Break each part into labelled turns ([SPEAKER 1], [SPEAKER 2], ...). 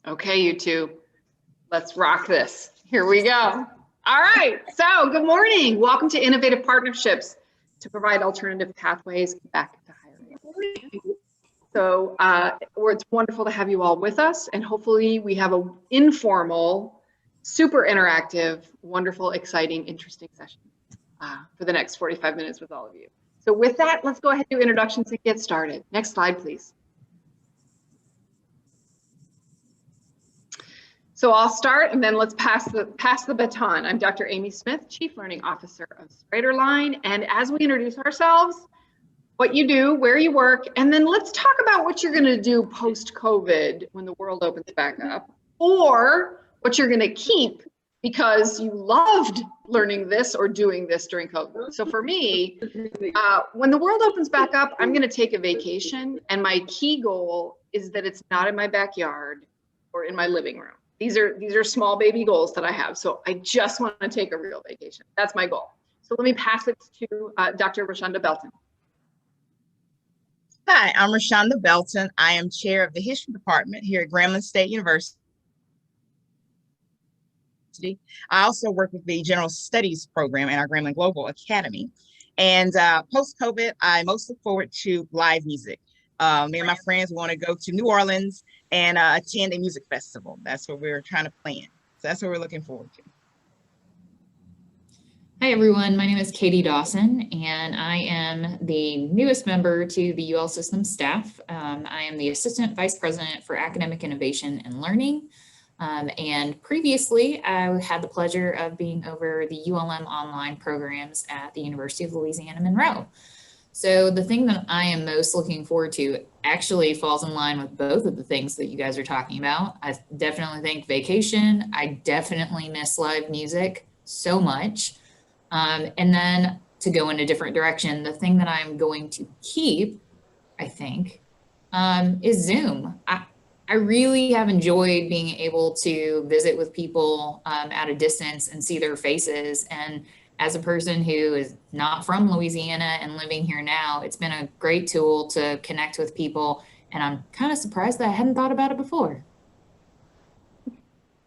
[SPEAKER 1] Okay, you two, let's rock this. Here we go. All right, so good morning. Welcome to Innovative Partnerships to provide alternative pathways back to higher education. So it's wonderful to have you all with us, and hopefully we have an informal, super interactive, wonderful, exciting, interesting session for the next 45 minutes with all of you. So with that, let's go ahead and do introductions and get started. Next slide, please. So I'll start and then let's pass the baton. I'm Dr. Amy Smith, Chief Learning Officer of StraighterLine. And as we introduce ourselves, what you do, where you work, and then let's talk about what you're going to do post-COVID when the world opens back up, or what you're going to keep because you loved learning this or doing this during COVID. So for me, when the world opens back up, I'm going to take a vacation, and my key goal is that it's not in my backyard or in my living room. These are small baby goals that I have. So I just want to take a real vacation. That's my goal. So let me pass it to Dr. Roshunda Belton.
[SPEAKER 2] Hi, I'm Roshunda Belton. I am chair of the history department here at Grambling State University. I also work with the general studies program in our Grambling Global Academy. And post-COVID, I most look forward to live music. Me and my friends want to go to New Orleans and attend a music festival. That's what we're trying to plan. So that's what we're looking forward to.
[SPEAKER 3] Hi, everyone. My name is Katie Dawson, and I am the newest member to the UL Systems staff. I am the Assistant Vice President for Academic Innovation and Learning. And previously, I had the pleasure of being over the ULM online programs at the University of Louisiana, Monroe. So the thing that I am most looking forward to actually falls in line with both of the things that you guys are talking about. I definitely think vacation. I definitely miss live music so much. And then to go in a different direction, the thing that I'm going to keep, I think, is Zoom. I really have enjoyed being able to visit with people at a distance and see their faces. And as a person who is not from Louisiana and living here now, it's been a great tool to connect with people. And I'm kind of surprised that I hadn't thought about it before.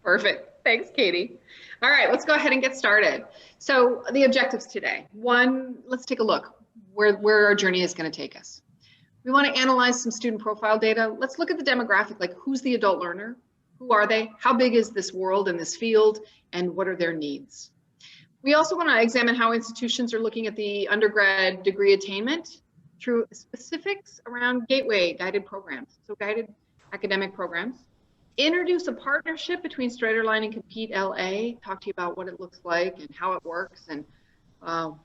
[SPEAKER 1] Perfect. Thanks, Katie. All right, let's go ahead and get started. So the objectives today. One, let's take a look where our journey is going to take us. We want to analyze some student profile data. Let's look at the demographic, like who's the adult learner? Who are they? How big is this world and this field? And what are their needs? We also want to examine how institutions are looking at the undergrad degree attainment through specifics around gateway guided programs, so guided academic programs. Introduce a partnership between StraighterLine and Compete LA, talk to you about what it looks like and how it works and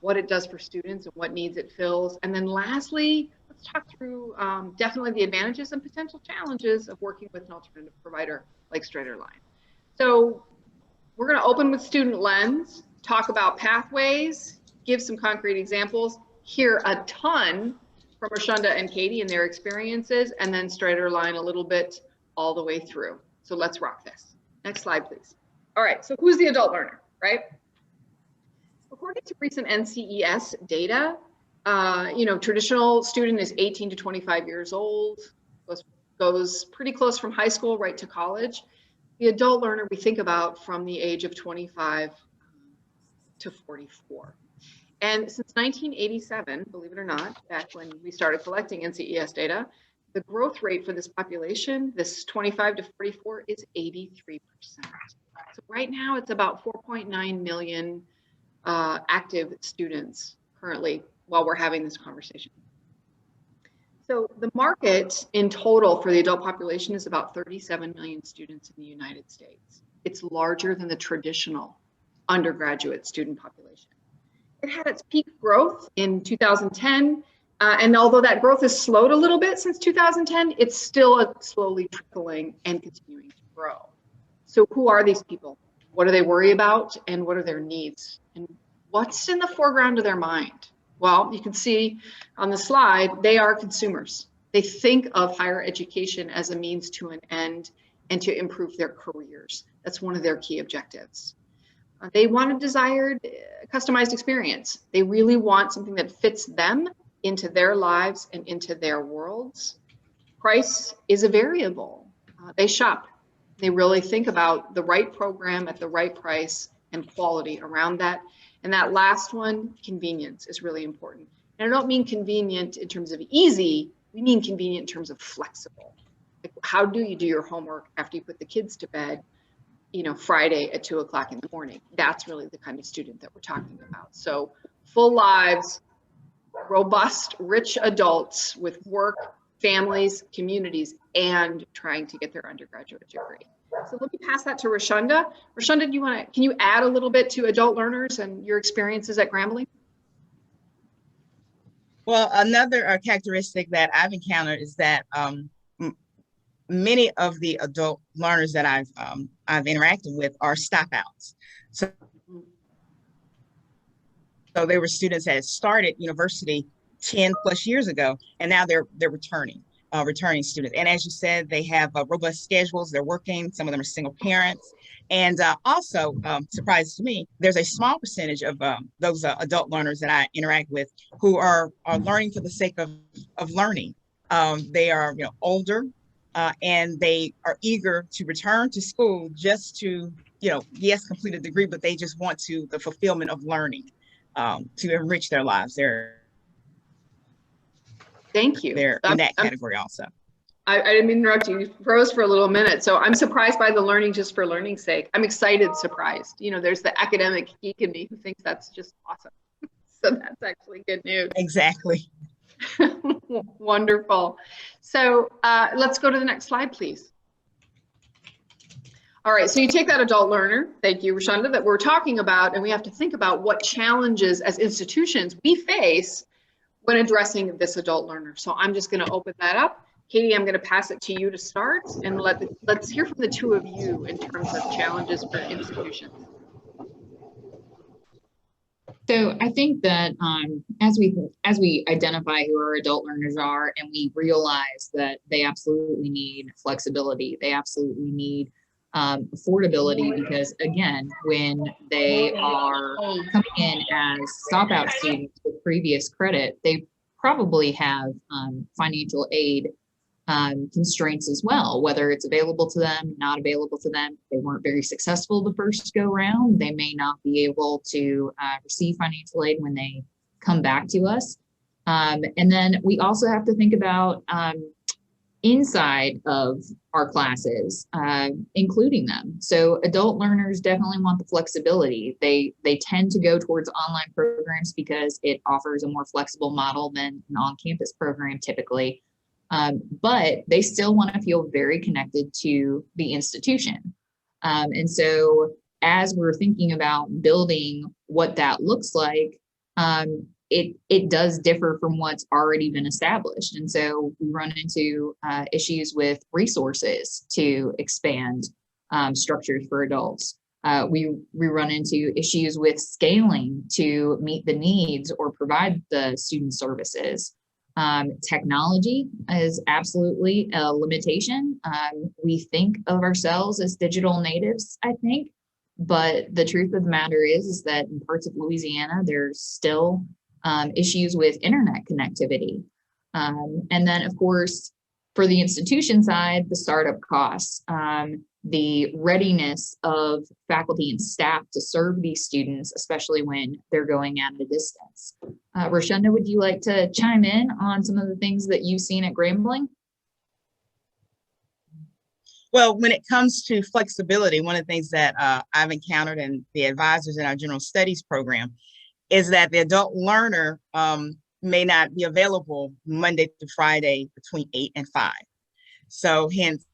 [SPEAKER 1] what it does for students and what needs it fills. And then lastly, let's talk through definitely the advantages and potential challenges of working with an alternative provider like StraighterLine. So we're going to open with student lens, talk about pathways, give some concrete examples, hear a ton from Roshunda and Katie and their experiences, and then StraighterLine a little bit all the way through. So let's rock this. Next slide, please. All right, so who's the adult learner, right? According to recent NCES data, traditional student is 18 to 25 years old, goes pretty close from high school right to college. The adult learner we think about from the age of 25 to 44. And since 1987, believe it or not, back when we started collecting NCES data, the growth rate for this population, this 25 to 44, is 83%. So right now it's about 4.9 million active students currently while we're having this conversation. So the market in total for the adult population is about 37 million students in the United States. It's larger than the traditional undergraduate student population. It had its peak growth in 2010, and although that growth has slowed a little bit since 2010, it's still slowly trickling and continuing to grow. So who are these people? What do they worry about, and what are their needs? And what's in the foreground of their mind? Well, you can see on the slide, they are consumers. They think of higher education as a means to an end and to improve their careers. That's one of their key objectives. They want a desired customized experience. They really want something that fits them into their lives and into their worlds. Price is a variable. They shop. They really think about the right program at the right price and quality around that. And that last one, convenience, is really important. And I don't mean convenient in terms of easy, we mean convenient in terms of flexible. Like, how do you do your homework after you put the kids to bed, you know, Friday at 2 o'clock in the morning? That's really the kind of student that we're talking about. So full lives, robust, rich adults with work, families, communities, and trying to get their undergraduate degree. So let me pass that to Roshunda. Roshunda, can you add a little bit to adult learners and your experiences at Grambling?
[SPEAKER 2] Well, another characteristic that I've encountered is that many of the adult learners that I've interacted with are stop-outs. So they were students that had started university 10 plus years ago, and now they're returning students. And as you said, they have robust schedules. They're working. Some of them are single parents. And also, surprise to me, there's a small percentage of those adult learners that I interact with who are learning for the sake of learning. They are, you know, older, and they are eager to return to school just to, you know, yes, complete a degree, but they just want the fulfillment of learning to enrich their lives.
[SPEAKER 1] Thank you.
[SPEAKER 2] They're in that category also.
[SPEAKER 1] I didn't mean to interrupt you. You froze for a little minute. So I'm surprised by the learning just for learning's sake. I'm excited, surprised. You know, there's the academic geek in me who thinks that's just awesome. So that's actually good news.
[SPEAKER 2] Exactly.
[SPEAKER 1] Wonderful. So let's go to the next slide, please. All right, so you take that adult learner, thank you, Roshunda, that we're talking about, and we have to think about what challenges as institutions we face when addressing this adult learner. So I'm just going to open that up. Katie, I'm going to pass it to you to start, and let's hear from the two of you in terms of challenges for institutions.
[SPEAKER 3] So I think that as we identify who our adult learners are, and we realize that they absolutely need flexibility, they absolutely need affordability, because again, when they are coming in as stop-out students with previous credit, they probably have financial aid constraints as well, whether it's available to them, not available to them. If they weren't very successful the first go round, they may not be able to receive financial aid when they come back to us. And then we also have to think about inside of our classes, including them. So adult learners definitely want the flexibility. They tend to go towards online programs because it offers a more flexible model than an on-campus program typically. But they still want to feel very connected to the institution. And so as we're thinking about building what that looks like, it does differ from what's already been established. And so we run into issues with resources to expand structures for adults. We run into issues with scaling to meet the needs or provide the student services. Technology is absolutely a limitation. We think of ourselves as digital natives, I think, but the truth of the matter is that in parts of Louisiana, there's still issues with internet connectivity. And then, of course, for the institution side, the startup costs, the readiness of faculty and staff to serve these students, especially when they're going at a distance. Roshunda, would you like to chime in on some of the things that you've seen at Grambling?
[SPEAKER 2] Well, when it comes to flexibility, one of the things that I've encountered in the advisors in our general studies program is that the adult learner may not be available Monday to Friday between 8 and 5. So hence,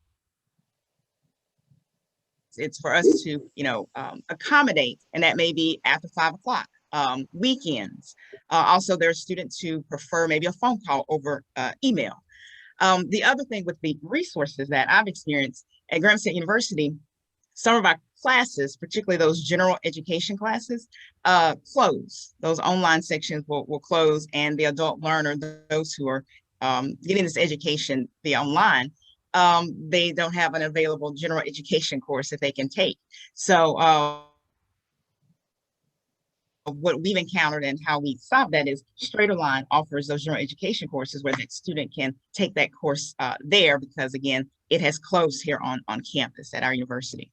[SPEAKER 2] it's for us to, accommodate, and that may be after 5 o'clock, weekends. Also, there are students who prefer maybe a phone call over email. The other thing with the resources that I've experienced at Grambling State University, some of our classes, particularly those general education classes, close. Those online sections will close, and the adult learner, those who are getting this education via online, they don't have an available general education course that they can take. So what we've encountered and how we solve that is StraighterLine offers those general education courses where that student can take that course there, because again, it has closed here on campus at our university.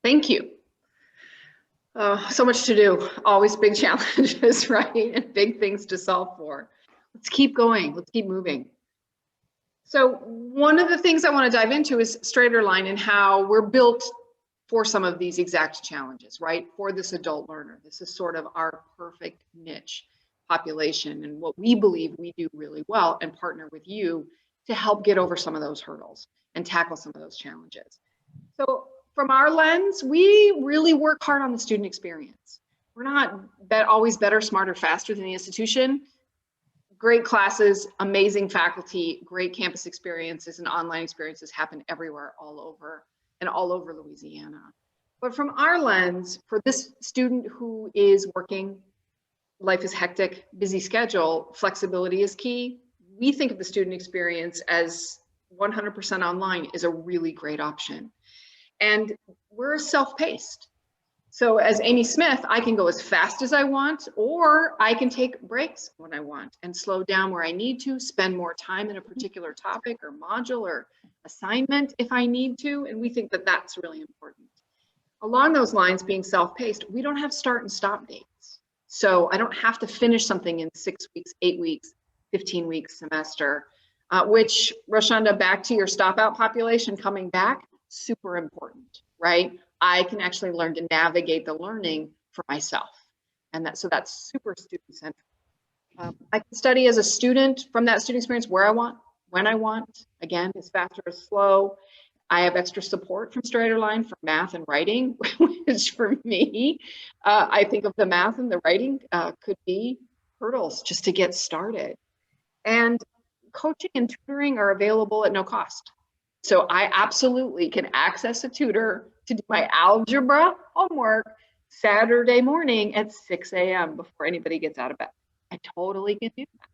[SPEAKER 1] Thank you. So much to do, always big challenges, right? And big things to solve for. Let's keep going, let's keep moving. So one of the things I want to dive into is StraighterLine and how we're built for some of these exact challenges, right? For this adult learner. This is sort of our perfect niche population and what we believe we do really well, and partner with you to help get over some of those hurdles and tackle some of those challenges. So from our lens, we really work hard on the student experience. We're not always better, smarter, faster than the institution. Great classes, amazing faculty, great campus experiences and online experiences happen everywhere, all over Louisiana. But from our lens, for this student who is working, life is hectic, busy schedule, flexibility is key. We think of the student experience as 100% online is a really great option. And we're self-paced. So as Amy Smith, I can go as fast as I want, or I can take breaks when I want and slow down where I need to, spend more time in a particular topic or module or assignment if I need to. And we think that that's really important. Along those lines, being self-paced, we don't have start and stop dates. So I don't have to finish something in 6 weeks, 8 weeks, 15 weeks semester, which, Roshunda, back to your stop out population coming back, super important, right? I can actually learn to navigate the learning for myself. And so that's super student centric. I can study as a student from that student experience where I want, when I want, again, as fast or as slow. I have extra support from StraighterLine for math and writing, which for me, I think of the math and the writing could be hurdles just to get started. And coaching and tutoring are available at no cost. So I absolutely can access a tutor to do my algebra homework Saturday morning at 6 a.m. before anybody gets out of bed. I totally can do that.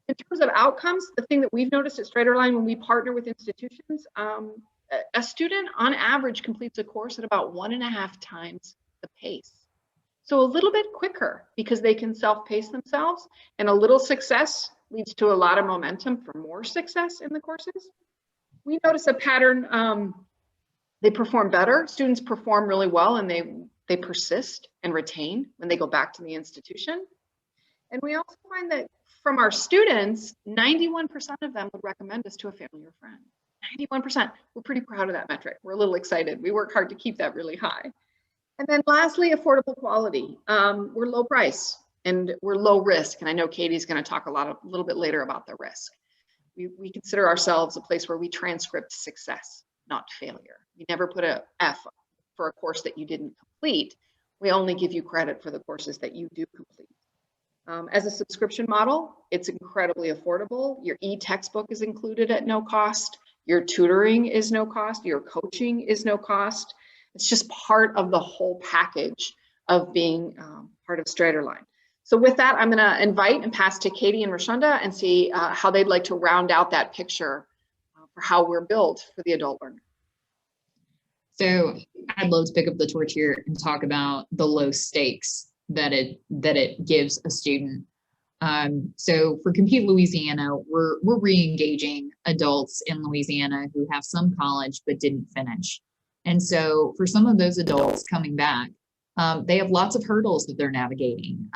[SPEAKER 1] In terms of outcomes, the thing that we've noticed at StraighterLine when we partner with institutions, a student on average completes a course at about 1.5 times the pace. So a little bit quicker because they can self-pace themselves, and a little success leads to a lot of momentum for more success in the courses. We notice a pattern, they perform better. Students perform really well and they persist and retain when they go back to the institution. And we also find that from our students, 91% of them would recommend us to a family or friend. 91%. We're pretty proud of that metric. We're a little excited. We work hard to keep that really high. And then lastly, affordable quality. We're low price and we're low risk. And I know Katie's going to talk a little bit later about the risk. We consider ourselves a place where we transcript success, not failure. We never put a F for a course that you didn't complete. We only give you credit for the courses that you do complete. As a subscription model, it's incredibly affordable. Your e-textbook is included at no cost. Your tutoring is no cost. Your coaching is no cost. It's just part of the whole package of being part of StraighterLine. So with that, I'm going to invite and pass to Katie and Roshunda and see how they'd like to round out that picture for how we're built for the adult learner.
[SPEAKER 3] So I'd love to pick up the torch here and talk about the low stakes that it gives a student. So for Compete Louisiana, we're re-engaging adults in Louisiana who have some college but didn't finish. And so for some of those adults coming back, they have lots of hurdles that they're navigating.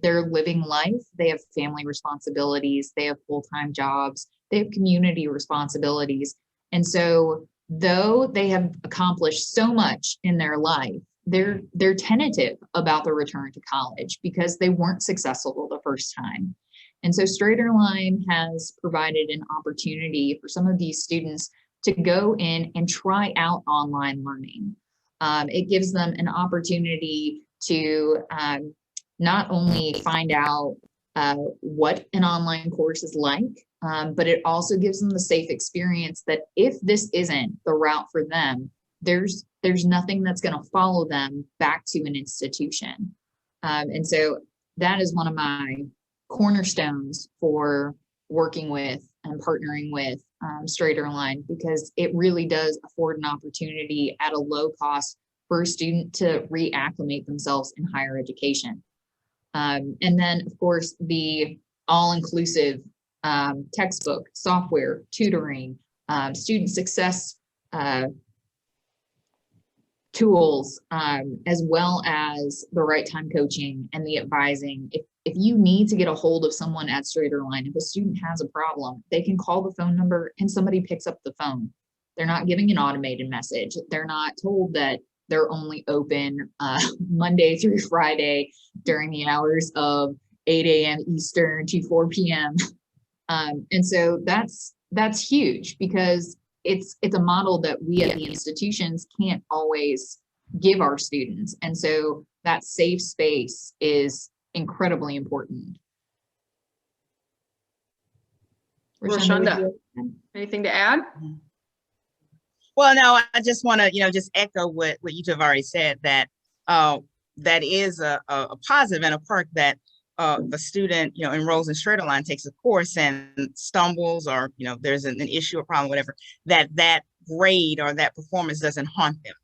[SPEAKER 3] They're living life, they have family responsibilities, they have full-time jobs, they have community responsibilities. And so though they have accomplished so much in their life, they're tentative about the return to college because they weren't successful the first time. And so StraighterLine has provided an opportunity for some of these students to go in and try out online learning. It gives them an opportunity to not only find out what an online course is like, but it also gives them the safe experience that if this isn't the route for them, there's nothing that's going to follow them back to an institution. And so that is one of my cornerstones for working with and partnering with StraighterLine, because it really does afford an opportunity at a low cost for a student to reacclimate themselves in higher education. And then, of course, the all-inclusive textbook, software, tutoring, student success tools, as well as the right time coaching and the advising. If you need to get a hold of someone at StraighterLine, if a student has a problem, they can call the phone number and somebody picks up the phone. They're not giving an automated message. They're not told that they're only open Monday through Friday during the hours of 8 a.m. Eastern to 4 p.m. And so that's huge, because it's a model that we at the institutions can't always give our students. And so that safe space is incredibly important.
[SPEAKER 1] Roshunda, anything to add?
[SPEAKER 2] Well, no, I just want to, just echo what you two have already said, that that is a positive and a perk that the student, enrolls in StraighterLine, takes a course and stumbles, or, there's an issue or problem, whatever, that grade or that performance doesn't haunt them.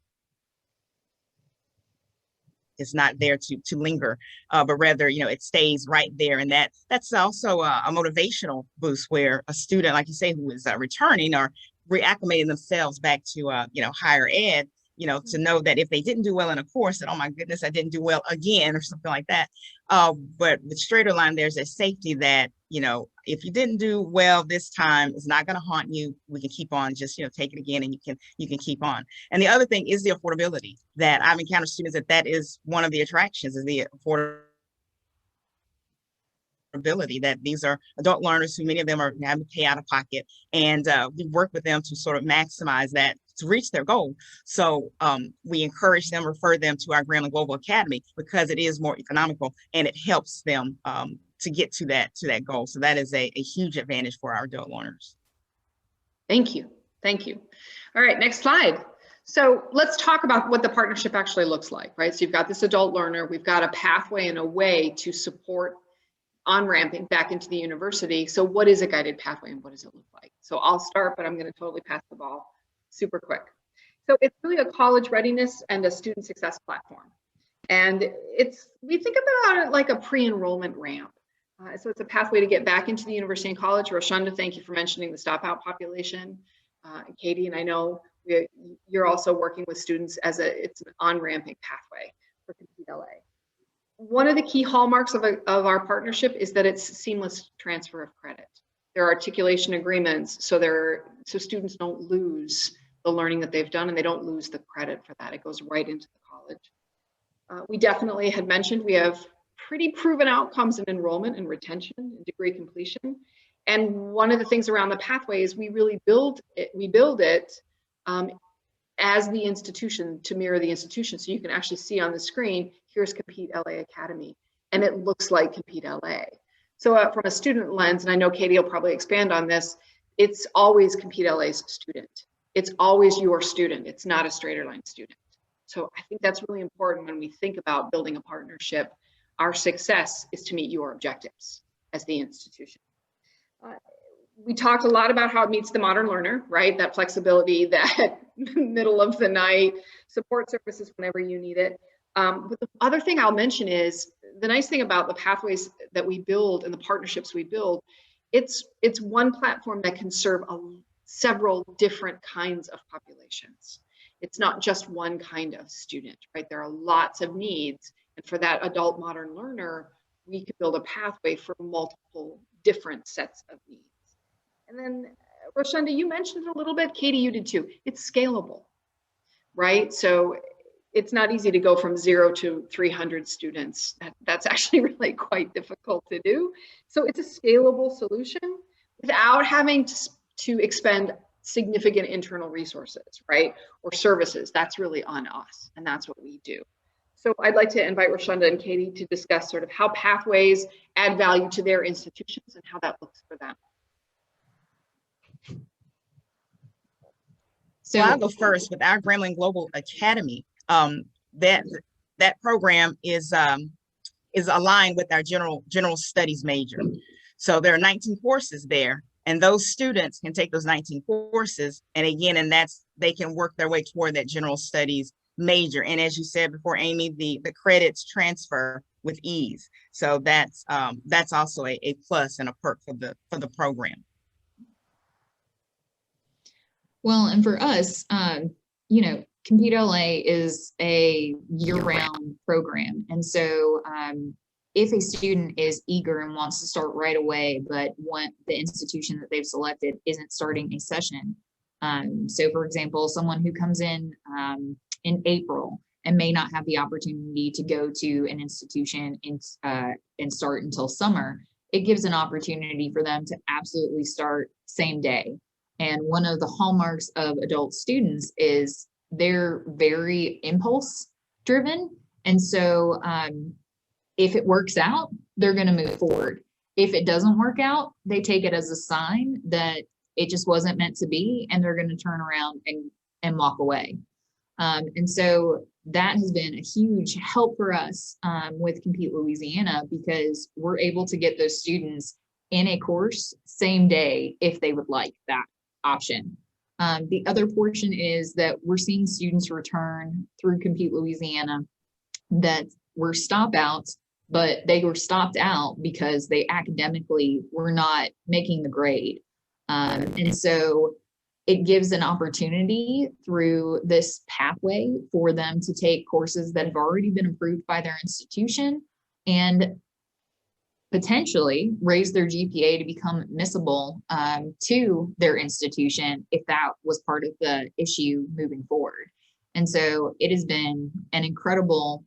[SPEAKER 2] It's not there to linger, but rather, it stays right there. And that's also a motivational boost, where a student, like you say, who is returning or reacclimating themselves back to, higher ed, to know that if they didn't do well in a course, that, oh my goodness, I didn't do well again, or something like that. But with StraighterLine, there's a safety that, if you didn't do well this time, it's not going to haunt you. We can keep on, just, take it again, and you can keep on. And the other thing is the affordability, that I've encountered students that is one of the attractions, is the affordability, that these are adult learners who many of them are having to pay out of pocket, and we work with them to sort of maximize that to reach their goal. So we encourage them, refer them to our Grambling Global Academy, because it is more economical and it helps them to get to that goal. So that is a huge advantage for our adult learners.
[SPEAKER 1] Thank you. Thank you. All right, next slide. So let's talk about what the partnership actually looks like, right? So you've got this adult learner, we've got a pathway and a way to support on-ramping back into the university. So what is a guided pathway and what does it look like? So I'll start, but I'm going to totally pass the ball super quick. So it's really a college readiness and a student success platform. And we think about it like a pre-enrollment ramp. So it's a pathway to get back into the university and college. Roshunda, thank you for mentioning the stop out population. Katie, and I know you're also working with students it's an on-ramping pathway for Compete LA. One of the key hallmarks of our partnership is that it's seamless transfer of credit. There are articulation agreements, so students don't lose the learning that they've done, and they don't lose the credit for that. It goes right into the college. We definitely had mentioned we have pretty proven outcomes in enrollment and retention and degree completion. And one of the things around the pathway is we really build it as the institution, to mirror the institution. So you can actually see on the screen, here's Compete LA Academy, and it looks like Compete LA. So from a student lens, and I know Katie will probably expand on this, it's always Compete LA's student. It's always your student. It's not a StraighterLine student. So I think that's really important when we think about building a partnership. Our success is to meet your objectives as the institution. We talked a lot about how it meets the modern learner, right? That flexibility, that middle of the night support services whenever you need it. But the other thing I'll mention is the nice thing about the pathways that we build and the partnerships we build, it's one platform that can serve several different kinds of populations. It's not just one kind of student, right? There are lots of needs. And for that adult modern learner, we could build a pathway for multiple different sets of needs. And then, Roshunda, you mentioned it a little bit. Katie, you did too. It's scalable, right? So it's not easy to go from 0 to 300 students. That's actually really quite difficult to do. So it's a scalable solution without having to expend significant internal resources, right? Or services. That's really on us, and that's what we do. So I'd like to invite Roshunda and Katie to discuss sort of how pathways add value to their institutions and how that looks for them.
[SPEAKER 2] So I'll go first with our Grambling Global Academy. That program is aligned with our general studies major. So there are 19 courses there, and those students can take those 19 courses, and again, they can work their way toward that general studies major. And as you said before, Amy, the credits transfer with ease. So that's also a plus and a perk for the program.
[SPEAKER 3] Well, and for us, you know, Compete LA is a year-round program. And so if a student is eager and wants to start right away, but the institution that they've selected isn't starting a session. So for example, someone who comes in April and may not have the opportunity to go to an institution and start until summer, it gives an opportunity for them to absolutely start same day. And one of the hallmarks of adult students is they're very impulse driven. And so if it works out, they're going to move forward. If it doesn't work out, they take it as a sign that it just wasn't meant to be, and they're going to turn around and walk away. And so that has been a huge help for us with Compete Louisiana, because we're able to get those students in a course same day if they would like that option. The other portion is that we're seeing students return through Compete Louisiana that were stop outs, but they were stopped out because they academically were not making the grade. And so it gives an opportunity through this pathway for them to take courses that have already been approved by their institution and potentially raise their GPA to become admissible to their institution if that was part of the issue moving forward. And so it has been an incredible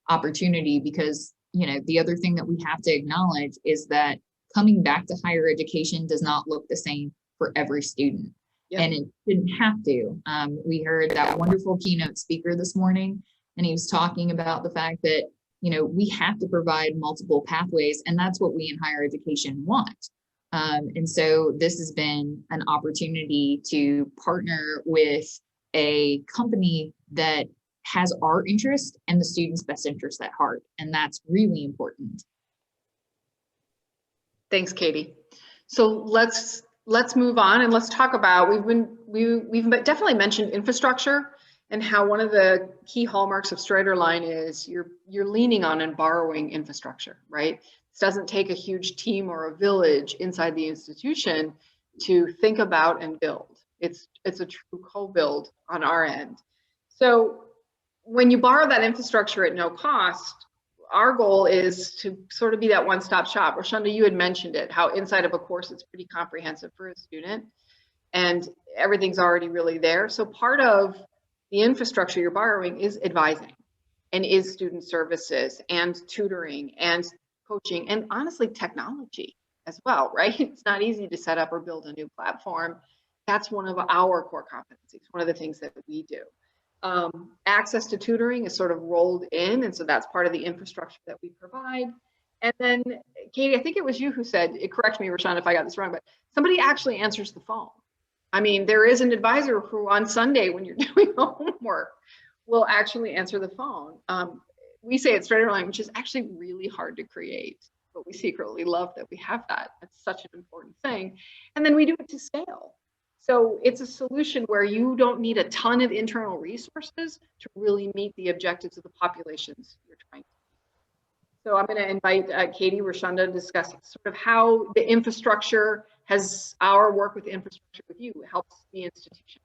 [SPEAKER 3] opportunity, because, you know, the other thing that we have to acknowledge is that coming back to higher education does not look the same for every student. Yep. And it didn't have to. We heard that wonderful keynote speaker this morning, and he was talking about the fact that, you know, we have to provide multiple pathways, and that's what we in higher education want. And so this has been an opportunity to partner with a company that has our interest and the students' best interest at heart. And that's really important.
[SPEAKER 1] Thanks, Katie. So let's move on and let's talk about, we've definitely mentioned infrastructure and how one of the key hallmarks of StraighterLine is you're leaning on and borrowing infrastructure, right? This doesn't take a huge team or a village inside the institution to think about and build. It's a true co-build on our end. So when you borrow that infrastructure at no cost, our goal is to sort of be that one-stop shop. Roshunda, you had mentioned it, how inside of a course it's pretty comprehensive for a student and everything's already really there. So part of the infrastructure you're borrowing is advising and is student services and tutoring and coaching and honestly technology as well, right? It's not easy to set up or build a new platform. That's one of our core competencies, one of the things that we do. Access to tutoring is sort of rolled in, and so that's part of the infrastructure that we provide. And then, Katie, I think it was you who said, correct me, Roshunda, if I got this wrong, but somebody actually answers the phone. I mean, there is an advisor who on Sunday when you're doing homework will actually answer the phone. We say it's StraighterLine, which is actually really hard to create, but we secretly love that we have that. It's such an important thing. And then we do it to scale. So it's a solution where you don't need a ton of internal resources to really meet the objectives of the populations you're trying to meet. So I'm going to invite Katie, Roshunda to discuss sort of how the infrastructure has, our work with infrastructure with you helps the institution.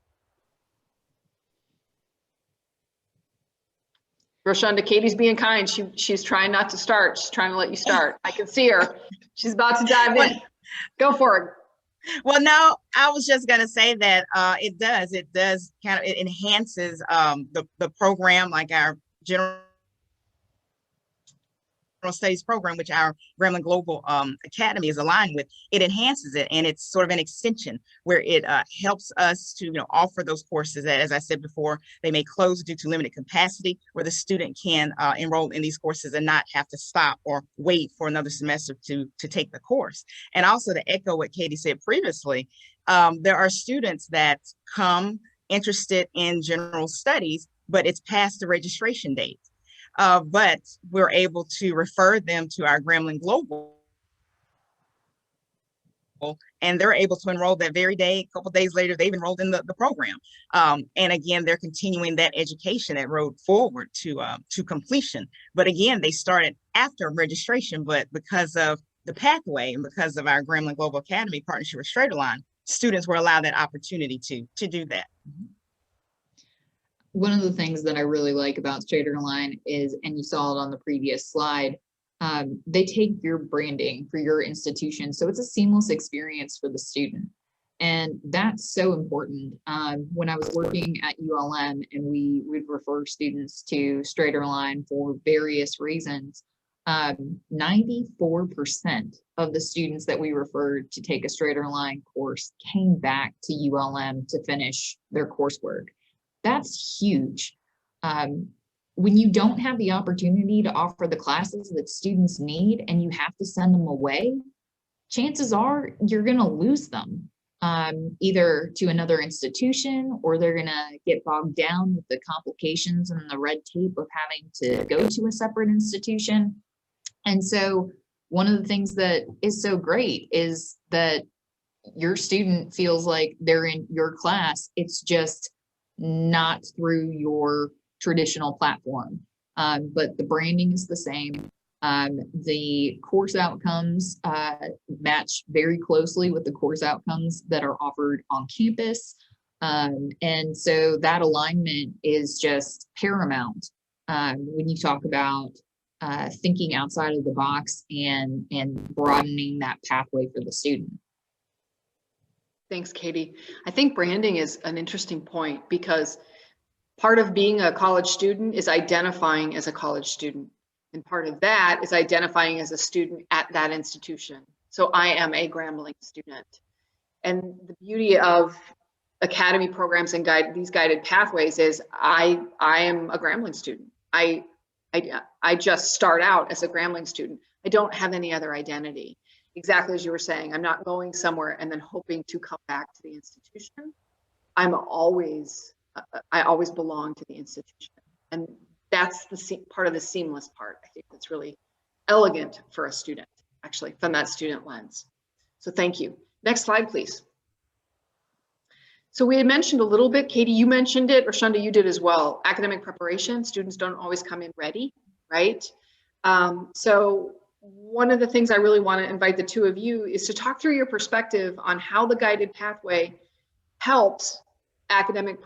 [SPEAKER 1] Roshunda, Katie's being kind. She's trying not to start. She's trying to let you start. I can see her. She's about to dive in. Go for it.
[SPEAKER 2] Well, no, I was just going to say that it does kind of, it enhances the program, like our general studies program, which our Grambling Global Academy is aligned with. It enhances it, and it's sort of an extension where it helps us to offer those courses that, as I said before, they may close due to limited capacity, where the student can enroll in these courses and not have to stop or wait for another semester to take the course. And also, to echo what Katie said previously, there are students that come interested in general studies, but it's past the registration date. But we're able to refer them to our Grambling Global and they're able to enroll that very day. A couple of days later, they've enrolled in the program. And again, they're continuing that education, that road forward to completion. But again, they started after registration, but because of the pathway and because of our Grambling Global Academy partnership with StraighterLine, students were allowed that opportunity to do that.
[SPEAKER 3] One of the things that I really like about StraighterLine is, and you saw it on the previous slide, they take your branding for your institution. So it's a seamless experience for the student. And that's so important. When I was working at ULM and we would refer students to StraighterLine for various reasons, 94% of the students that we referred to take a StraighterLine course came back to ULM to finish their coursework. That's huge. When you don't have the opportunity to offer the classes that students need and you have to send them away, chances are you're going to lose them, either to another institution, or they're going to get bogged down with the complications and the red tape of having to go to a separate institution. And so one of the things that is so great is that your student feels like they're in your class. It's just not through your traditional platform, but the branding is the same. The course outcomes match very closely with the course outcomes that are offered on campus. And so that alignment is just paramount when you talk about thinking outside of the box and broadening that pathway for the student.
[SPEAKER 1] Thanks, Katie. I think branding is an interesting point because part of being a college student is identifying as a college student. And part of that is identifying as a student at that institution. So I am a Grambling student. And the beauty of academy programs and these guided pathways is I am a Grambling student. I just start out as a Grambling student. I don't have any other identity. Exactly as you were saying, I'm not going somewhere and then hoping to come back to the institution. I always belong to the institution. And that's the part of the seamless part. I think that's really elegant for a student, actually, from that student lens. So thank you. Next slide, please. So we had mentioned a little bit, Katie, you mentioned it, Roshunda, you did as well. Academic preparation, students don't always come in ready, right? So one of the things I really want to invite the two of you is to talk through your perspective on how the guided pathway helps academic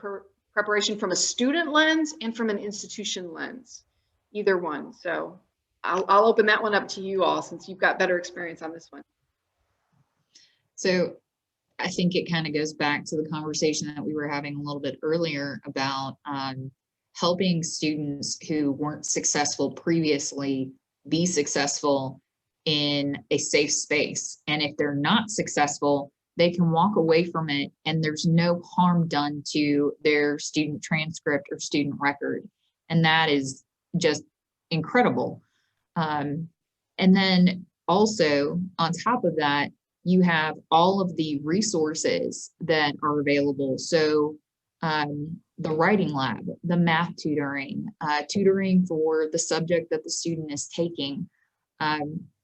[SPEAKER 1] preparation from a student lens and from an institution lens, either one. So I'll open that one up to you all since you've got better experience on this one.
[SPEAKER 3] So I think it kind of goes back to the conversation that we were having a little bit earlier about helping students who weren't successful previously be successful in a safe space. And if they're not successful, they can walk away from it and there's no harm done to their student transcript or student record. And that is just incredible. And then also on top of that, you have all of the resources that are available. So the writing lab, the math tutoring, tutoring for the subject that the student is taking.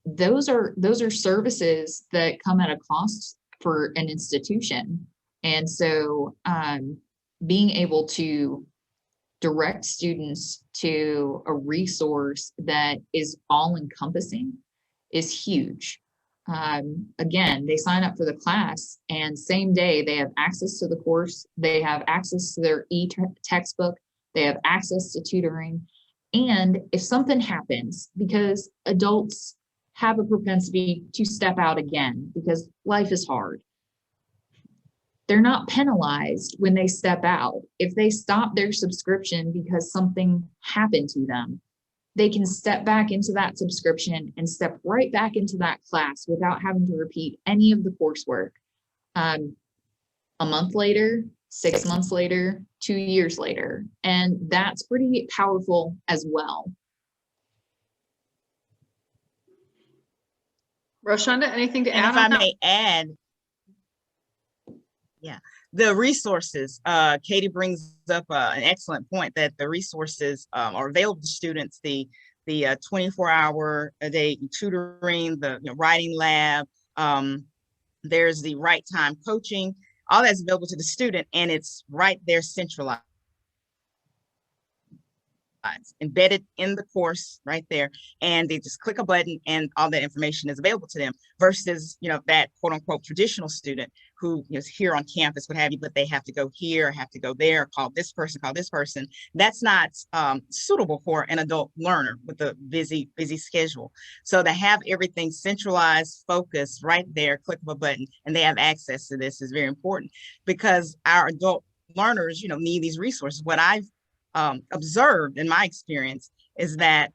[SPEAKER 3] Those are services that come at a cost for an institution. And so being able to direct students to a resource that is all encompassing is huge. Again, they sign up for the class and same day they have access to the course, they have access to their e-textbook, they have access to tutoring. And if something happens, because adults have a propensity to step out again because life is hard, they're not penalized when they step out. If they stop their subscription because something happened to them, they can step back into that subscription and step right back into that class without having to repeat any of the coursework. A month later, 6 months later, 2 years later, and that's pretty powerful as well.
[SPEAKER 1] Roshunda, anything to add?
[SPEAKER 2] And if I may add, yeah, the resources, Katie brings up an excellent point that the resources are available to students, the 24-hour-a-day tutoring, the writing lab, There's the right time coaching, all that's available to the student, and it's right there centralized, embedded in the course right there, and they just click a button and all that information is available to them, versus that quote unquote traditional student who is here on campus, what have you, but they have to go here, have to go there, call this person. That's not suitable for an adult learner with a busy schedule. So to have everything centralized, focused right there, click of a button, and they have access to this is very important, because our adult learners need these resources. What I've observed in my experience is that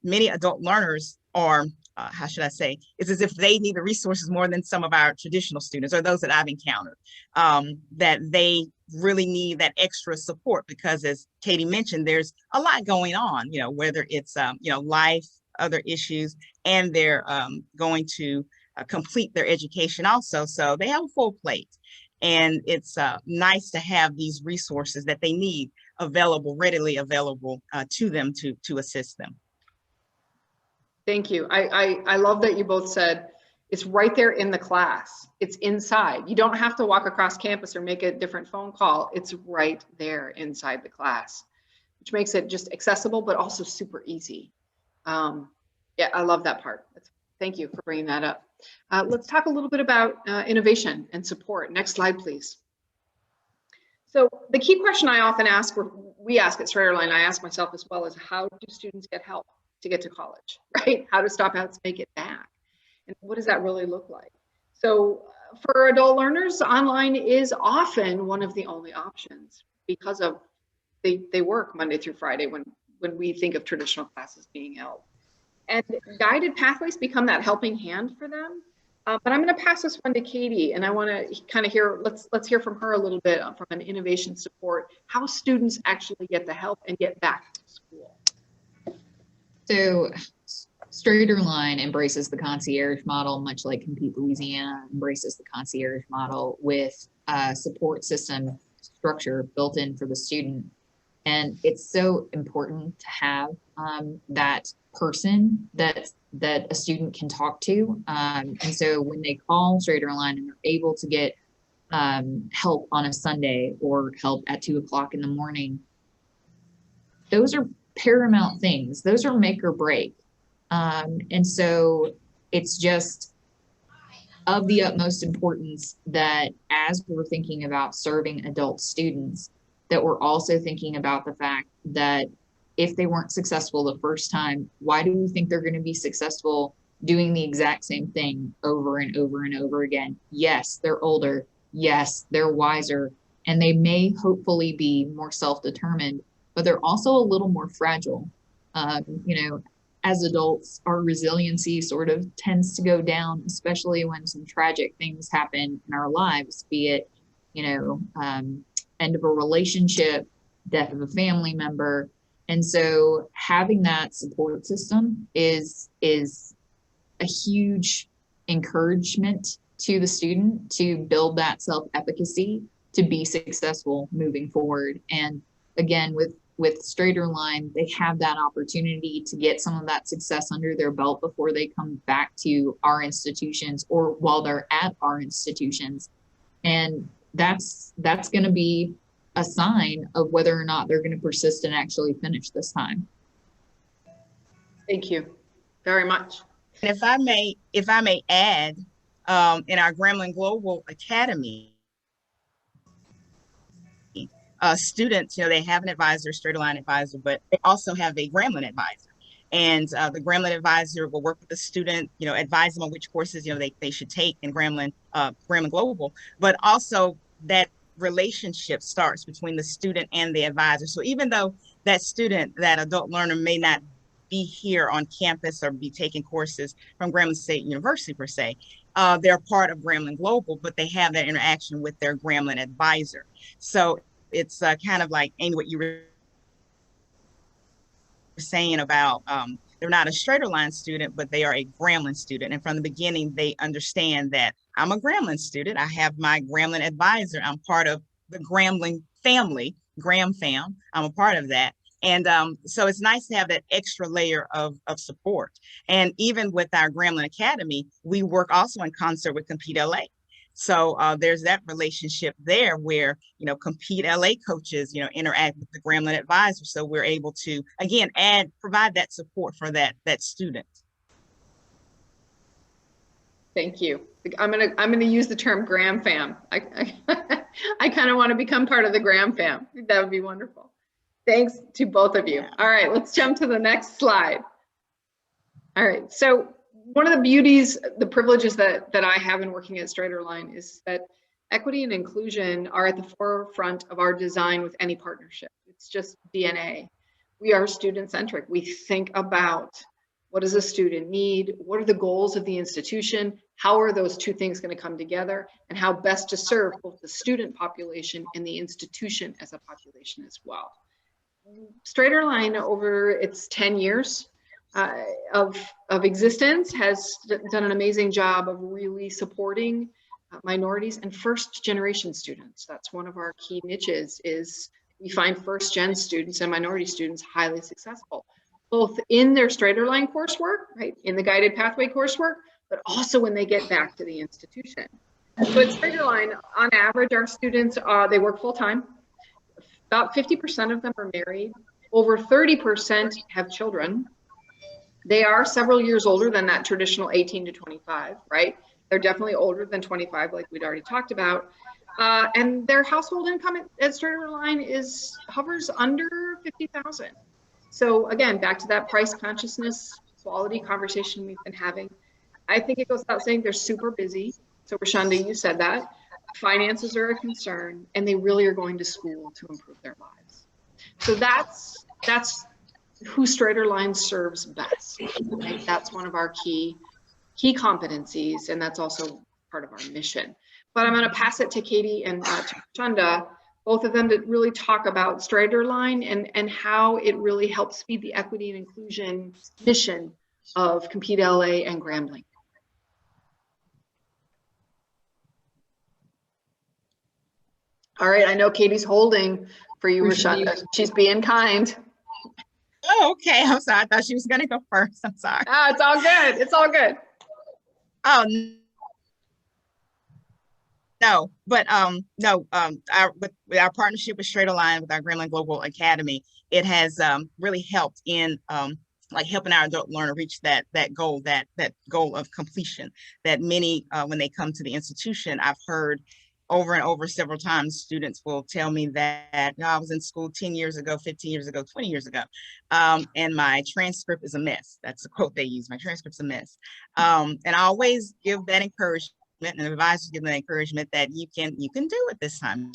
[SPEAKER 2] many adult learners are, how should I say, it's as if they need the resources more than some of our traditional students, or those that I've encountered, that they really need that extra support, because as Katie mentioned, there's a lot going on, whether it's, life, other issues, and they're going to complete their education also. So they have a full plate. And it's nice to have these resources that they need readily available to them to assist them.
[SPEAKER 1] Thank you. I love that you both said it's right there in the class. It's inside. You don't have to walk across campus or make a different phone call. It's right there inside the class, which makes it just accessible, but also super easy. Yeah, I love that part. Thank you for bringing that up. Let's talk a little bit about innovation and support. Next slide, please. So the key question I often ask, or we ask at StraighterLine, I ask myself as well, is how do students get help to get to college, right? How to stop outs, make it back. And what does that really look like? So for adult learners, online is often one of the only options, because of they work Monday through Friday when we think of traditional classes being held. And guided pathways become that helping hand for them. But I'm going to pass this one to Katie, and I want to kind of hear, let's hear from her a little bit from an innovation support, how students actually get the help and get back to school.
[SPEAKER 3] So StraighterLine embraces the concierge model, much like Compete Louisiana embraces the concierge model, with a support system structure built in for the student. And it's so important to have that person that a student can talk to. And so when they call StraighterLine and they're able to get help on a Sunday or help at 2 o'clock in the morning, those are paramount things. Those are make or break. And so it's just of the utmost importance that as we're thinking about serving adult students, that we're also thinking about the fact that if they weren't successful the first time, why do we think they're going to be successful doing the exact same thing over and over and over again? Yes, they're older. Yes, they're wiser. And they may hopefully be more self-determined, but they're also a little more fragile. As adults, our resiliency sort of tends to go down, especially when some tragic things happen in our lives, be it, end of a relationship, death of a family member. And so having that support system is a huge encouragement to the student to build that self-efficacy to be successful moving forward. And again, with StraighterLine, they have that opportunity to get some of that success under their belt before they come back to our institutions or while they're at our institutions. And that's going to be a sign of whether or not they're going to persist and actually finish this time.
[SPEAKER 1] Thank you very much.
[SPEAKER 2] And if I may add, in our Grambling Global Academy, students, they have an advisor, StraighterLine advisor, but they also have a Grambling advisor. And the Grambling advisor will work with the student, advise them on which courses, they should take in Grambling Global, but also that relationship starts between the student and the advisor. So even though that student, that adult learner may not be here on campus or be taking courses from Grambling State University per se, they're part of Grambling Global, but they have that interaction with their Grambling advisor. So it's kind of like, Amy, what you were saying about they're not a StraighterLine student, but they are a Grambling student. And from the beginning, they understand that I'm a Grambling student. I have my Grambling advisor. I'm part of the Grambling family, Gram fam. I'm a part of that. And so it's nice to have that extra layer of support. And even with our Grambling Academy, we work also in concert with Compete LA. So there's that relationship there where, Compete LA coaches, interact with the Grambling advisors. So we're able to, again, provide that support for that student.
[SPEAKER 1] Thank you. I'm gonna use the term Gram fam. I kind of want to become part of the Gram fam. That would be wonderful. Thanks to both of you. All right, let's jump to the next slide. All right, so one of the beauties, the privileges that I have in working at StraighterLine is that equity and inclusion are at the forefront of our design with any partnership. It's just DNA. We are student-centric. We think about what does a student need? What are the goals of the institution? How are those two things going to come together? And how best to serve both the student population and the institution as a population as well. StraighterLine, over its 10 years of existence, has done an amazing job of really supporting minorities and first-generation students. That's one of our key niches, is we find first-gen students and minority students highly successful, both in their StraighterLine coursework, right, in the guided pathway coursework, but also when they get back to the institution. So at StraighterLine, on average, our students, they work full-time. About 50% of them are married. Over 30% have children. They are several years older than that traditional 18 to 25, right? They're definitely older than 25, like we'd already talked about. And their household income at StraighterLine hovers under 50,000. So again, back to that price consciousness, quality conversation we've been having. I think it goes without saying they're super busy. So Roshunda, you said that. Finances are a concern, and they really are going to school to improve their lives. So that's who StraighterLine serves best. Right? That's one of our key competencies, and that's also part of our mission. But I'm going to pass it to Katie and to Roshunda, both of them, to really talk about StraighterLine and how it really helps feed the equity and inclusion mission of Compete LA and Grambling. All right, I know Katie's holding for you, Roshunda. She's being kind.
[SPEAKER 2] Oh, okay. I'm sorry. I thought she was going to go first. I'm sorry.
[SPEAKER 1] Ah, it's all good. It's all good.
[SPEAKER 2] Oh, no, but no. With our partnership with StraighterLine, with our Grambling Global Academy, it has really helped in like helping our adult learner reach that goal, that goal of completion. That many, when they come to the institution, I've heard over and over several times, students will tell me that I was in school 10 years ago, 15 years ago, 20 years ago, and my transcript is a mess. That's the quote they use. My transcript's a mess. And I always give that encouragement, and advisors give that encouragement that you can do it this time.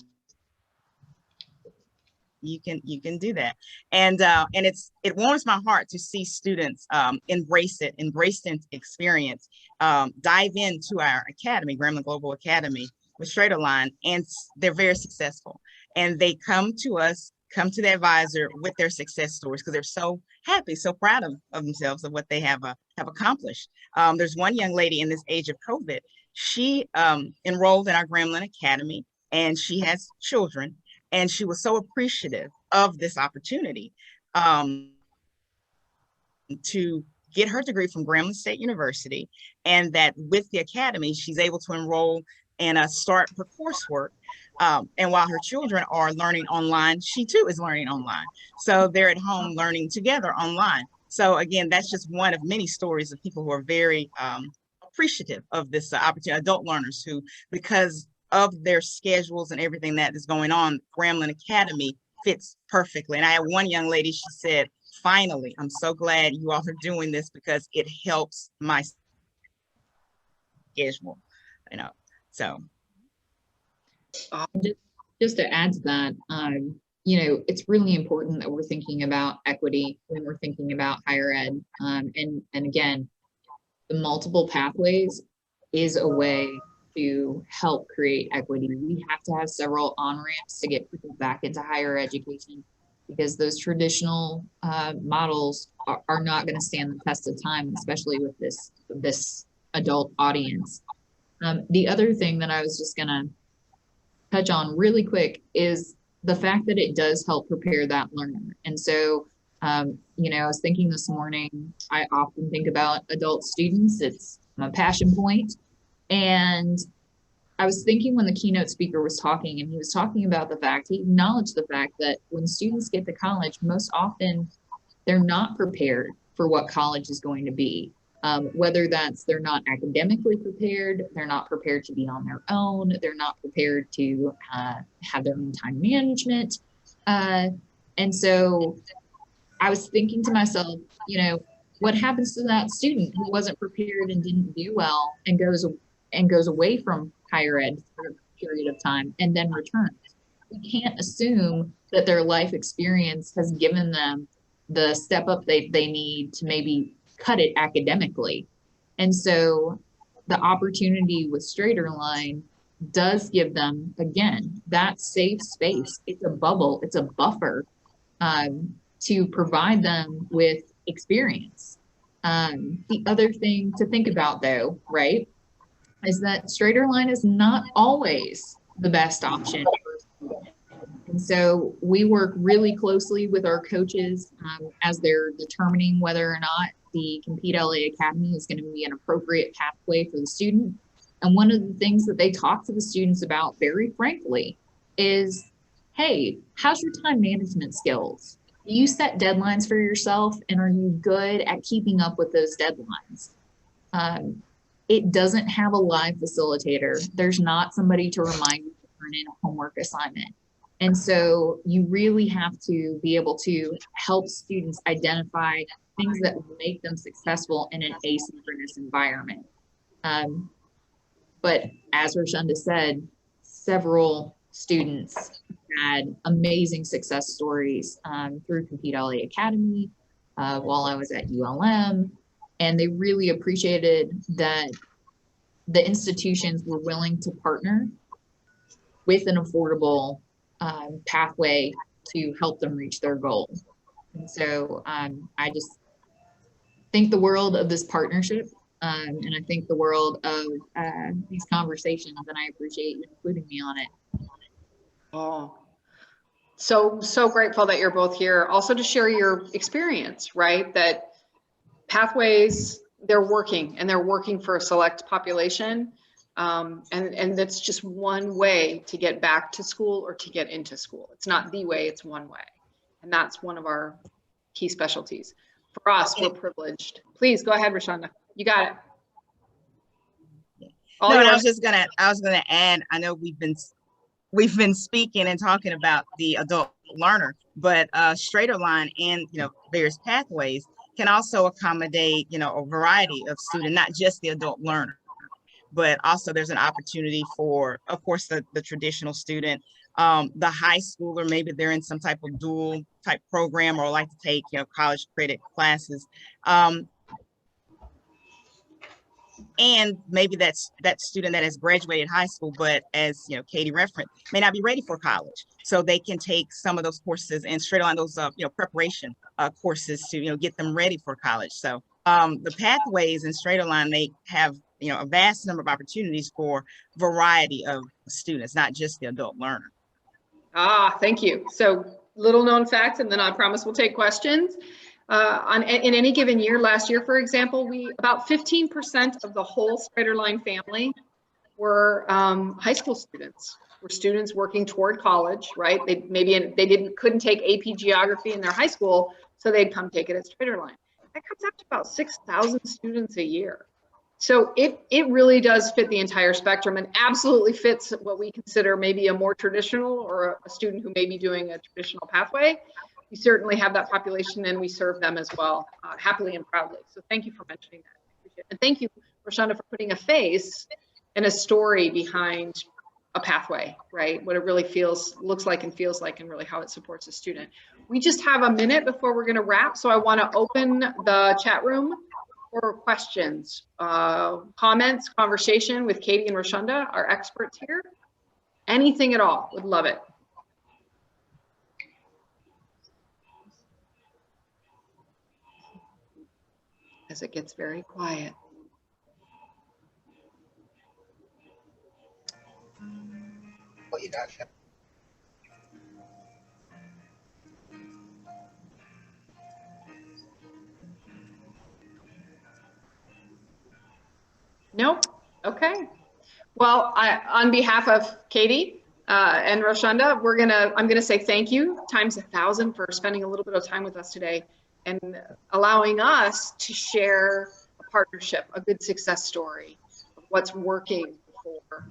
[SPEAKER 2] You can do that, and it warms my heart to see students embrace the experience, dive into our academy, Grambling Global Academy, with StraighterLine, and they're very successful. And they come to us, come to the advisor with their success stories, because they're so happy, so proud of themselves, of what they have accomplished. There's one young lady in this age of COVID. She enrolled in our Grambling Academy, and she has children, and she was so appreciative of this opportunity to get her degree from Grambling State University, and that with the academy, she's able to enroll and start her coursework. And while her children are learning online, she too is learning online. So they're at home learning together online. So again, that's just one of many stories of people who are very appreciative of this opportunity, adult learners who, because of their schedules and everything that is going on, Grambling Academy fits perfectly. And I had one young lady, she said, finally, I'm so glad you all are doing this because it helps my schedule, So,
[SPEAKER 3] just to add to that, it's really important that we're thinking about equity when we're thinking about higher ed. And again, the multiple pathways is a way to help create equity. We have to have several on-ramps to get people back into higher education, because those traditional models are not going to stand the test of time, especially with this adult audience. The other thing that I was just going to touch on really quick is the fact that it does help prepare that learner. And so, you know, I was thinking this morning, I often think about adult students. It's my passion point. And I was thinking when the keynote speaker was talking, and he was talking about the fact, he acknowledged the fact that when students get to college, most often they're not prepared for what college is going to be. Whether that's they're not academically prepared, they're not prepared to be on their own, they're not prepared to have their own time management. And so I was thinking to myself, you know, what happens to that student who wasn't prepared and didn't do well and goes away from higher ed for a period of time and then returns? We can't assume that their life experience has given them the step up they need to maybe cut it academically. And so the opportunity with StraighterLine does give them, again, that safe space. It's a bubble, it's a buffer to provide them with experience. The other thing to think about though, right, is that StraighterLine is not always the best option for a student. And so we work really closely with our coaches as they're determining whether or not the Compete LA Academy is going to be an appropriate pathway for the student. And one of the things that they talk to the students about very frankly is, hey, how's your time management skills? Do you set deadlines for yourself, and are you good at keeping up with those deadlines? It doesn't have a live facilitator. There's not somebody to remind you to turn in a homework assignment. And so you really have to be able to help students identify things that will make them successful in an asynchronous environment. But as Roshunda said, several students had amazing success stories through Compete LA Academy while I was at ULM. And they really appreciated that the institutions were willing to partner with an affordable pathway to help them reach their goal. And so I just think the world of this partnership, and I think the world of these conversations, and I appreciate you including me on it.
[SPEAKER 1] Oh, so grateful that you're both here. Also to share your experience, right? That pathways, they're working, and they're working for a select population. And that's just one way to get back to school or to get into school. It's not the way, it's one way. And that's one of our key specialties. For us, we're privileged. Please go ahead, Roshunda. You got it.
[SPEAKER 2] No, and I was gonna add, I know we've been speaking and talking about the adult learner, but StraighterLine and various pathways can also accommodate a variety of students, not just the adult learner, but also there's an opportunity for, of course, the traditional student, the high schooler, maybe they're in some type of dual type program or like to take college credit classes. And maybe that's that student that has graduated high school, but as Katie referenced, may not be ready for college. So they can take some of those courses and StraighterLine those preparation courses to get them ready for college. So the pathways in StraighterLine, they have a vast number of opportunities for variety of students, not just the adult learner.
[SPEAKER 1] Ah, thank you. So little known facts, and then I promise we'll take questions. In any given year, last year, for example, about 15% of the whole StraighterLine family were high school students, were students working toward college, right? They couldn't take AP Geography in their high school, so they'd come take it at StraighterLine. That comes out to about 6,000 students a year. So it really does fit the entire spectrum, and absolutely fits what we consider maybe a more traditional, or a student who may be doing a traditional pathway. We certainly have that population, and we serve them as well, happily and proudly. So thank you for mentioning that. I appreciate it. And thank you, Roshunda, for putting a face and a story behind a pathway, right? What it really looks like and feels like, and really how it supports a student. We just have a minute before we're going to wrap. So I want to open the chat room for questions, comments, conversation with Katie and Roshunda, our experts here. Anything at all, would love it. As it gets very quiet.
[SPEAKER 2] Oh, you got it.
[SPEAKER 1] Nope. Okay. Well, on behalf of Katie and Roshunda, I'm gonna say thank you times 1,000 for spending a little bit of time with us today and allowing us to share a partnership, a good success story of what's working for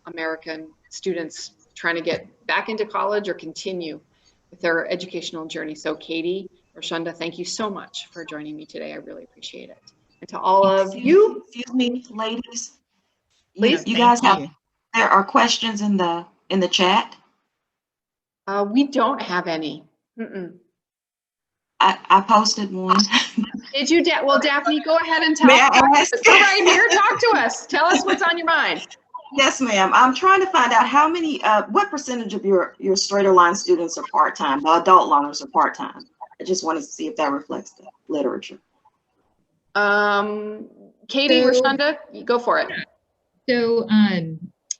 [SPEAKER 1] American students trying to get back into college or continue with their educational journey. So Katie, Roshunda, thank you so much for joining me today. I really appreciate it. And to all of you.
[SPEAKER 4] Excuse me, ladies.
[SPEAKER 1] Please.
[SPEAKER 4] You guys have, there are questions in the chat.
[SPEAKER 1] We don't have any.
[SPEAKER 4] I posted one.
[SPEAKER 1] Did you? Well, Daphne, go ahead and tell us. Go right here. Talk to us. Tell us what's on your mind.
[SPEAKER 4] Yes, ma'am. I'm trying to find out how many, what percentage of your StraighterLine students are part-time, the adult learners are part-time. I just wanted to see if that reflects the literature.
[SPEAKER 1] Katie, Roshunda, go for it.
[SPEAKER 3] So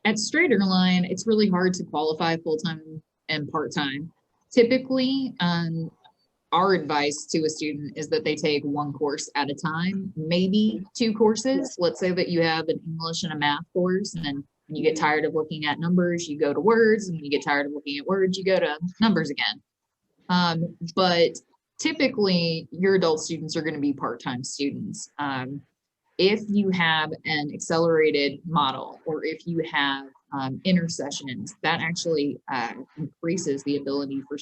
[SPEAKER 3] at StraighterLine, it's really hard to qualify full-time and part-time. Typically, our advice to a student is that they take one course at a time, maybe two courses. Let's say that you have an English and a math course, and then when you get tired of looking at numbers, you go to words, and when you get tired of looking at words, you go to numbers again. But typically, your adult students are going to be part-time students. If you have an accelerated model, or if you have intersessions, that actually increases the ability for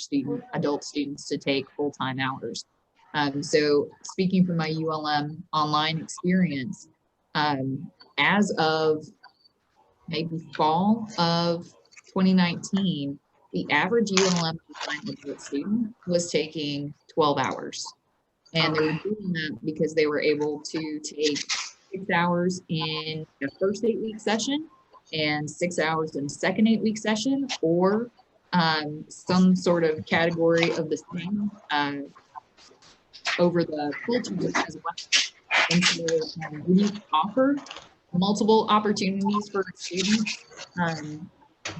[SPEAKER 3] adult students to take full-time hours. So speaking from my ULM online experience, as of maybe fall of 2019, the average ULM adult student was taking 12 hours. And they were doing that because they were able to take 6 hours in the first 8-week session and 6 hours in the second 8-week session, or some sort of category of the same over the full term as well. And so when you offer multiple opportunities for students,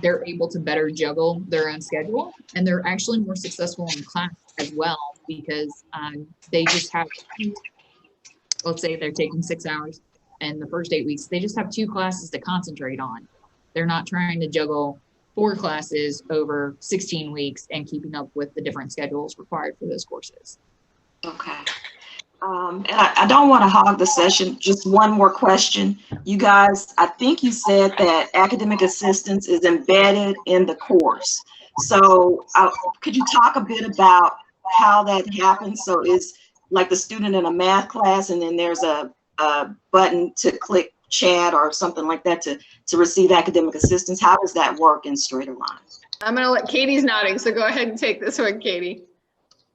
[SPEAKER 3] they're able to better juggle their own schedule, and they're actually more successful in class as well, because they just have, let's say they're taking 6 hours and the first 8 weeks, they just have 2 classes to concentrate on. They're not trying to juggle 4 classes over 16 weeks and keeping up with the different schedules required for those courses.
[SPEAKER 4] Okay. And I don't want to hog the session. Just one more question. You guys, I think you said that academic assistance is embedded in the course. So could you talk a bit about how that happens? So is like the student in a math class, and then there's a button to click chat or something like that to receive academic assistance. How does that work in StraighterLine?
[SPEAKER 1] I'm going to let Katie's nodding, so go ahead and take this one, Katie.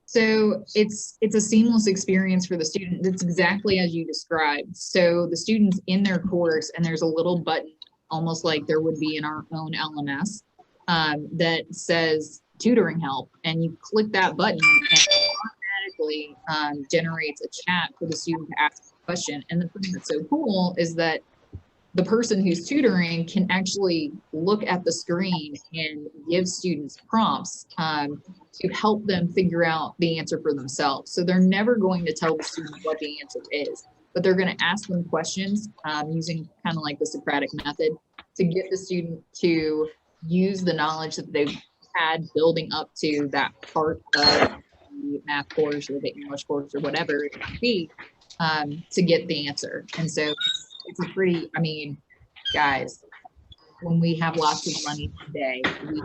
[SPEAKER 3] So it's a seamless experience for the student. It's exactly as you described. So the student's in their course, and there's a little button, almost like there would be in our own LMS, that says tutoring help, and you click that button and it automatically generates a chat for the student to ask a question. And the thing that's so cool is that the person who's tutoring can actually look at the screen and give students prompts to help them figure out the answer for themselves. So they're never going to tell the student what the answer is, but they're going to ask them questions using kind of like the Socratic method to get the student to use the knowledge that they've had building up to that part of the math course or the English course or whatever it might be, to get the answer. And so it's a pretty, I mean, guys, when we have lots of money today, we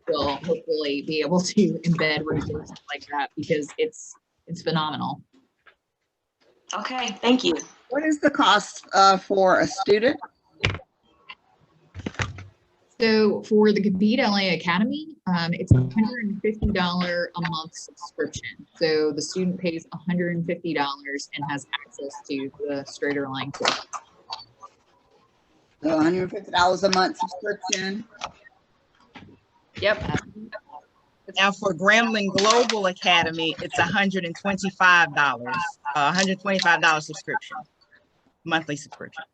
[SPEAKER 3] will hopefully be able to embed resources like that, because it's phenomenal.
[SPEAKER 4] Okay, thank you.
[SPEAKER 5] What is the cost for a student?
[SPEAKER 3] So for the Compete LA Academy, it's a $150 a month subscription. So the student pays $150 and has access to the StraighterLine course.
[SPEAKER 5] So $150 a month subscription.
[SPEAKER 1] Yep.
[SPEAKER 2] Now for Grambling Global Academy, it's $125, $125 subscription, monthly subscription.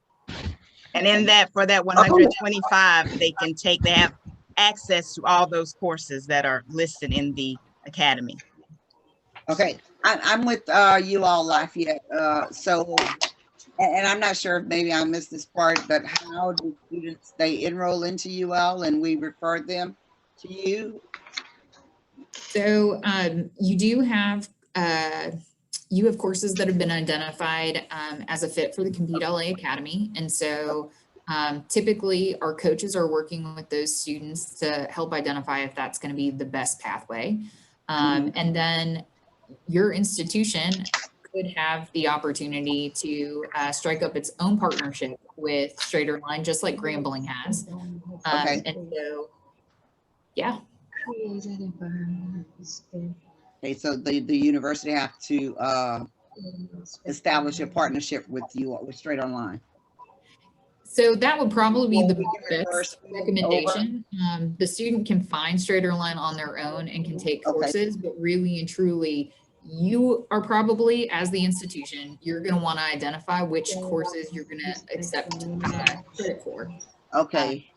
[SPEAKER 2] And in that, for that 125, they have access to all those courses that are listed in the academy.
[SPEAKER 5] Okay, I'm with you all Lafayette. So And I'm not sure if maybe I missed this part, but how do students, they enroll into UL and we refer them to you?
[SPEAKER 3] So you do have courses that have been identified as a fit for the Compete LA Academy. And so typically our coaches are working with those students to help identify if that's going to be the best pathway. And then your institution could have the opportunity to strike up its own partnership with StraighterLine, just like Grambling has.
[SPEAKER 5] Okay.
[SPEAKER 3] And so, yeah.
[SPEAKER 5] Okay, so the university have to establish a partnership with you, with StraighterLine.
[SPEAKER 3] So that would probably be the
[SPEAKER 5] We can refer
[SPEAKER 3] best
[SPEAKER 5] students
[SPEAKER 3] recommendation. The student can find StraighterLine on their own and can take courses, but really and truly, you are probably, as the institution, you're going to want to identify which courses you're going to accept credit for.
[SPEAKER 5] Okay.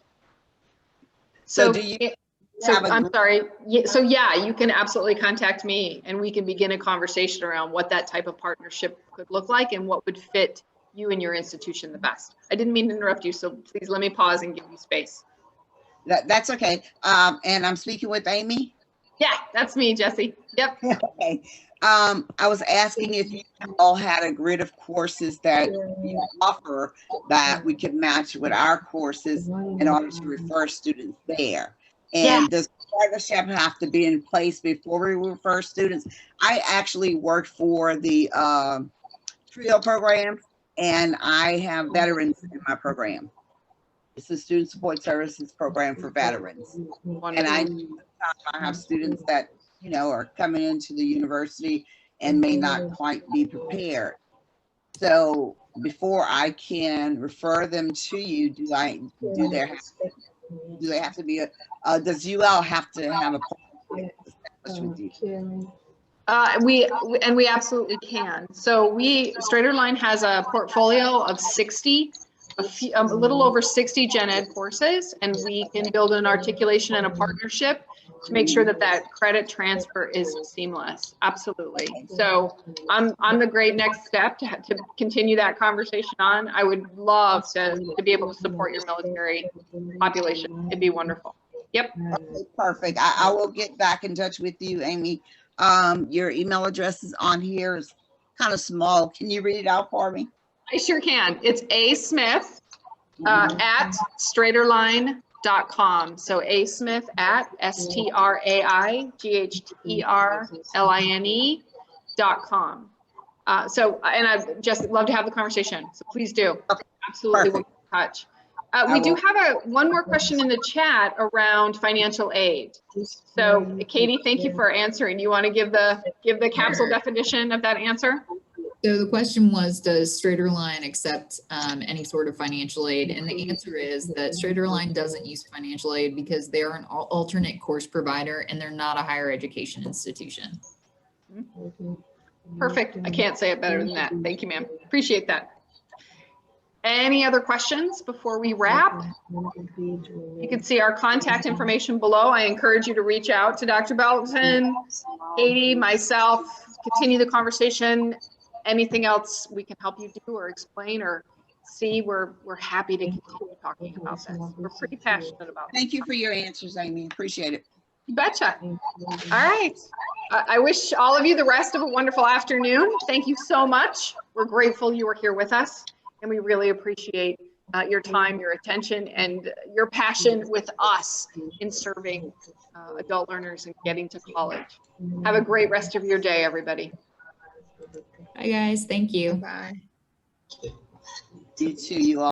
[SPEAKER 1] So
[SPEAKER 5] do you
[SPEAKER 1] I'm sorry. So yeah, you can absolutely contact me and we can begin a conversation around what that type of partnership could look like and what would fit you and your institution the best. I didn't mean to interrupt you, so please let me pause and give you space.
[SPEAKER 5] That's okay. And I'm speaking with Amy.
[SPEAKER 1] Yeah, that's me, Jesse. Yep.
[SPEAKER 5] Okay. I was asking if you all had a grid of courses that you offer that we could match with our courses in order to refer students there. And does partnership have to be in place before we refer students? I actually worked for the TRIO program, and I have veterans in my program. It's the Student Support Services Program for veterans. And I have students that, you know, are coming into the university and may not quite be prepared. So before I can refer them to you, do they have to be does UL have to have a partnership with you?
[SPEAKER 1] We absolutely can. So StraighterLine has a portfolio of 60, a little over 60 gen ed courses, and we can build an articulation and a partnership to make sure that that credit transfer is seamless. Absolutely. So I'm the great next step to continue that conversation on. I would love to be able to support your military population. It'd be wonderful. Yep.
[SPEAKER 5] Okay, perfect. I will get back in touch with you, Amy. Your email address is on here. It's kind of small. Can you read it out for me?
[SPEAKER 1] I sure can. It's asmith at straighterline.com. So asmith at straighterline.com. And I'd just love to have the conversation. So please do.
[SPEAKER 5] Okay,
[SPEAKER 1] absolutely. We'll get in touch. We do have one more question in the chat around financial aid. So Katie, thank you for answering. You want to give the capsule definition of that answer?
[SPEAKER 3] So the question was, does StraighterLine accept any sort of financial aid? And the answer is that StraighterLine doesn't use financial aid because they're an alternate course provider and they're not a higher education institution.
[SPEAKER 1] Perfect. I can't say it better than that. Thank you, ma'am. Appreciate that. Any other questions before we wrap? You can see our contact information below. I encourage you to reach out to Dr. Belton, Katie, myself, continue the conversation. Anything else we can help you do or explain or see, we're happy to continue talking about this. We're pretty passionate about it.
[SPEAKER 5] Thank you for your answers, Amy. Appreciate it.
[SPEAKER 1] You betcha. All right. I wish all of you the rest of a wonderful afternoon. Thank you so much. We're grateful you were here with us, and we really appreciate your time, your attention, and your passion with us in serving adult learners and getting to college. Have a great rest of your day, everybody.
[SPEAKER 3] Bye, guys. Thank you.
[SPEAKER 1] Bye.
[SPEAKER 5] You too. You all.